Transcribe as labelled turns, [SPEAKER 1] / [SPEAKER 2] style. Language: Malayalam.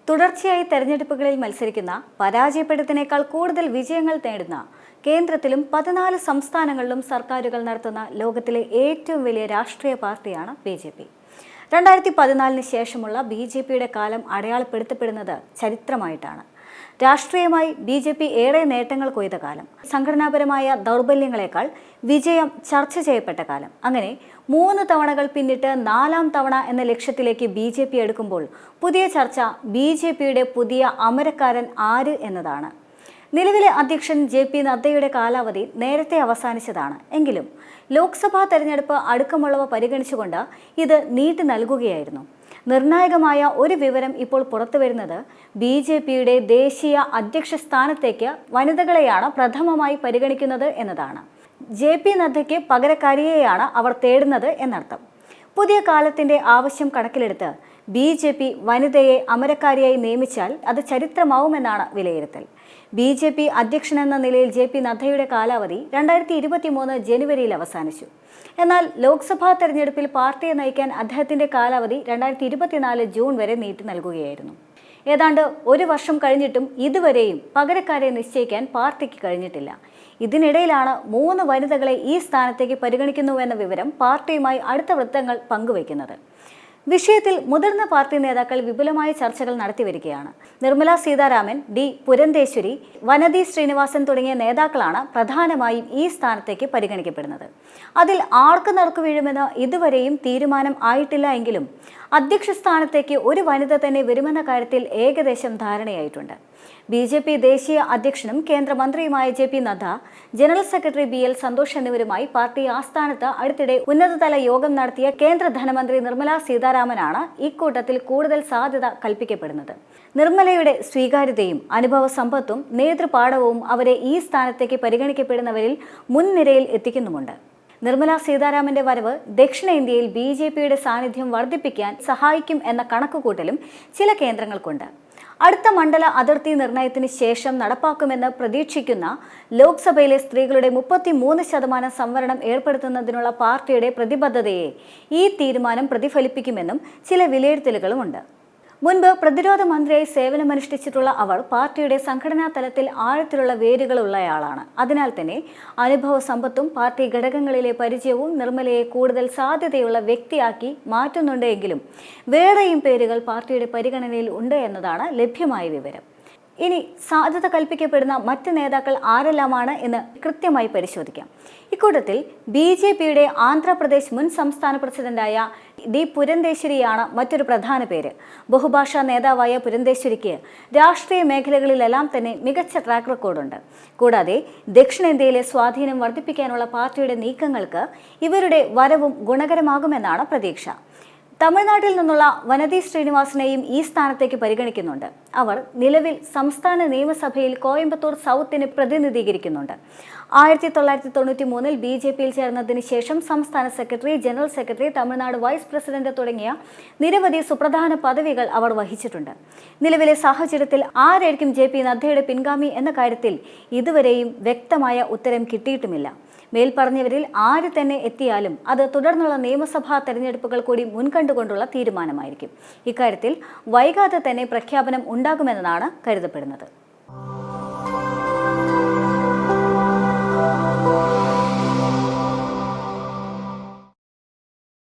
[SPEAKER 1] തുടർച്ചയായി തെരഞ്ഞെടുപ്പുകളിൽ മത്സരിക്കുന്ന, പരാജയപ്പെട്ടതിനേക്കാൾ കൂടുതൽ വിജയങ്ങൾ നേടുന്ന, കേന്ദ്രത്തിലും 14 സംസ്ഥാനങ്ങളിലും സർക്കാരുകൾ നടത്തുന്ന ലോകത്തിലെ ഏറ്റവും വലിയ രാഷ്ട്രീയ പാർട്ടിയാണ് BJP. 2014 ശേഷമുള്ള BJPയുടെ കാലം അടയാളപ്പെടുത്തപ്പെടുന്നത് ചരിത്രമായിട്ടാണ്. രാഷ്ട്രീയമായി BJP ഏറെ നേട്ടങ്ങൾ കൊയ്ത കാലം, സംഘടനാപരമായ ദൗർബല്യങ്ങളെക്കാൾ വിജയം ചർച്ച ചെയ്യപ്പെട്ട കാലം. അങ്ങനെ 3 തവണകൾ പിന്നിട്ട് 4ാം തവണ എന്ന ലക്ഷ്യത്തിലേക്ക് BJP എടുക്കുമ്പോൾ പുതിയ ചർച്ച BJPയുടെ പുതിയ അമരക്കാരൻ ആര് എന്നതാണ്. നിലവിലെ അധ്യക്ഷൻ JP നദ്ദയുടെ കാലാവധി നേരത്തെ അവസാനിച്ചതാണ്. എങ്കിലും ലോക്സഭാ തെരഞ്ഞെടുപ്പ് അടുക്കമുള്ളവ പരിഗണിച്ചുകൊണ്ട് ഇത് നീട്ടി നൽകുകയായിരുന്നു. നിർണായകമായ ഒരു വിവരം ഇപ്പോൾ പുറത്തുവരുന്നത് BJPയുടെ ദേശീയ അധ്യക്ഷ സ്ഥാനത്തേക്ക് വനിതകളെയാണ് പ്രഥമമായി പരിഗണിക്കുന്നത് എന്നതാണ്. JP നദ്ദയ്ക്ക് പകരക്കാരിയെയാണ് അവർ തേടുന്നത് എന്നർത്ഥം. പുതിയ കാലത്തിന്റെ ആവശ്യം കണക്കിലെടുത്ത് BJP വനിതയെ അമരക്കാരിയായി നിയമിച്ചാൽ അത് ചരിത്രമാവുമെന്നാണ് വിലയിരുത്തൽ. BJP അധ്യക്ഷനെന്ന നിലയിൽ JP നദ്ദയുടെ കാലാവധി 2023 ജനുവരിയിൽ അവസാനിച്ചു. എന്നാൽ ലോക്സഭാ തെരഞ്ഞെടുപ്പിൽ പാർട്ടിയെ നയിക്കാൻ അദ്ദേഹത്തിന്റെ കാലാവധി 2024 ജൂൺ വരെ നീട്ടി നൽകുകയായിരുന്നു. ഏതാണ്ട് 1 വർഷം കഴിഞ്ഞിട്ടും ഇതുവരെയും പകരക്കാരെ നിശ്ചയിക്കാൻ പാർട്ടിക്ക് കഴിഞ്ഞിട്ടില്ല. ഇതിനിടയിലാണ് 3 വനിതകളെ ഈ സ്ഥാനത്തേക്ക് പരിഗണിക്കുന്നുവെന്ന വിവരം പാർട്ടിയുമായി അടുത്ത വൃത്തങ്ങൾ പങ്കുവയ്ക്കുന്നത്. വിഷയത്തിൽ മുതിർന്ന പാർട്ടി നേതാക്കൾ വിപുലമായ ചർച്ചകൾ നടത്തിവരികയാണ്. നിർമ്മല സീതാരാമൻ, D. പുരന്തേശ്വരി, വനതി ശ്രീനിവാസൻ തുടങ്ങിയ നേതാക്കളാണ് പ്രധാനമായും ഈ സ്ഥാനത്തേക്ക് പരിഗണിക്കപ്പെടുന്നത്. അതിൽ ആർക്ക് നറുക്കു വീഴുമെന്ന് ഇതുവരെയും തീരുമാനം ആയിട്ടില്ല. എങ്കിലും അധ്യക്ഷ സ്ഥാനത്തേക്ക് ഒരു വനിത തന്നെ വരുമെന്ന കാര്യത്തിൽ ഏകദേശം ധാരണയായിട്ടുണ്ട്. BJP ദേശീയ അധ്യക്ഷനും കേന്ദ്രമന്ത്രിയുമായ JP Nadda, general secretary BL Santhosh എന്നിവരുമായി പാർട്ടി ആസ്ഥാനത്ത് അടുത്തിടെ ഉന്നതതല യോഗം നടത്തിയ കേന്ദ്ര ധനമന്ത്രി നിർമ്മല സീതാരാമനാണ് ഇക്കൂട്ടത്തിൽ കൂടുതൽ സാധ്യത കൽപ്പിക്കപ്പെടുന്നത്. നിർമ്മലയുടെ സ്വീകാര്യതയും അനുഭവ സമ്പത്തും നേതൃപാടവവും അവരെ ഈ സ്ഥാനത്തേക്ക് പരിഗണിക്കപ്പെടുന്നവരിൽ മുൻനിരയിൽ എത്തിക്കുന്നുമുണ്ട്. നിർമ്മല സീതാരാമന്റെ വരവ് ദക്ഷിണേന്ത്യയിൽ BJPയുടെ സാന്നിധ്യം വർദ്ധിപ്പിക്കാൻ സഹായിക്കും എന്ന കണക്കുകൂട്ടലും ചില കേന്ദ്രങ്ങൾക്കുണ്ട്. അടുത്ത മണ്ഡല അതിർത്തി നിർണയത്തിന് ശേഷം നടപ്പാക്കുമെന്ന് പ്രതീക്ഷിക്കുന്ന ലോക്സഭയിലെ സ്ത്രീകളുടെ 33% സംവരണം ഏർപ്പെടുത്തുന്നതിനുള്ള പാർട്ടിയുടെ പ്രതിബദ്ധതയെ ഈ തീരുമാനം പ്രതിഫലിപ്പിക്കുമെന്നും ചില വിലയിരുത്തലുകളുമുണ്ട്. മുൻപ് പ്രതിരോധ മന്ത്രിയായി സേവനമനുഷ്ഠിച്ചിട്ടുള്ള അവർ പാർട്ടിയുടെ സംഘടനാ തലത്തിൽ ആഴത്തിലുള്ള വേരുകളുള്ളയാളാണ്. അതിനാൽ തന്നെ അനുഭവ സമ്പത്തും പാർട്ടി ഘടകങ്ങളിലെ പരിചയവും നിർമ്മലയെ കൂടുതൽ സാധ്യതയുള്ള വ്യക്തിയാക്കി മാറ്റുന്നുണ്ട്. എങ്കിലും വേറെയും പേരുകൾ പാർട്ടിയുടെ പരിഗണനയിൽ ഉണ്ട് എന്നതാണ് ലഭ്യമായ വിവരം. ഇനി സാധ്യത കൽപ്പിക്കപ്പെടുന്ന മറ്റ് നേതാക്കൾ ആരെല്ലാമാണ് എന്ന് കൃത്യമായി പരിശോധിക്കാം. ഇക്കൂട്ടത്തിൽ BJPയുടെ ആന്ധ്രാപ്രദേശ് മുൻ സംസ്ഥാന പ്രസിഡന്റായ D. പുരന്തേശ്വരിയാണ് മറ്റൊരു പ്രധാന പേര്. ബഹുഭാഷാ നേതാവായ പുരന്തേശ്വരിക്ക് രാഷ്ട്രീയ മേഖലകളിലെല്ലാം തന്നെ മികച്ച ട്രാക്ക് റെക്കോർഡുണ്ട്. കൂടാതെ ദക്ഷിണേന്ത്യയിലെ സ്വാധീനം വർദ്ധിപ്പിക്കാനുള്ള പാർട്ടിയുടെ നീക്കങ്ങൾക്ക് ഇവരുടെ വരവും ഗുണകരമാകുമെന്നാണ് പ്രതീക്ഷ. തമിഴ്നാട്ടിൽ നിന്നുള്ള വനതി ശ്രീനിവാസനെയും ഈ സ്ഥാനത്തേക്ക് പരിഗണിക്കുന്നുണ്ട്. അവർ നിലവിൽ സംസ്ഥാന നിയമസഭയിൽ കോയമ്പത്തൂർ സൗത്തിനെ പ്രതിനിധീകരിക്കുന്നുണ്ട്. 1993 BJPയിൽ ചേർന്നതിന് ശേഷം സംസ്ഥാന secretary, general secretary, Tamil Nadu vice president തുടങ്ങിയ നിരവധി സുപ്രധാന പദവികൾ അവർ വഹിച്ചിട്ടുണ്ട്. നിലവിലെ സാഹചര്യത്തിൽ ആരായിരിക്കും JP നദ്ദയുടെ പിൻഗാമി എന്ന കാര്യത്തിൽ ഇതുവരെയും വ്യക്തമായ ഉത്തരം കിട്ടിയിട്ടുമില്ല. മേൽപ്പറഞ്ഞവരിൽ ആര് തന്നെ എത്തിയാലും അത് തുടർന്നുള്ള നിയമസഭാ തെരഞ്ഞെടുപ്പുകൾ കൂടി മുൻകണ്ടുകൊണ്ടുള്ള തീരുമാനമായിരിക്കും. ഇക്കാര്യത്തിൽ വൈകാതെ തന്നെ പ്രഖ്യാപനം ഉണ്ടാകുമെന്നാണ് കരുതപ്പെടുന്നത്.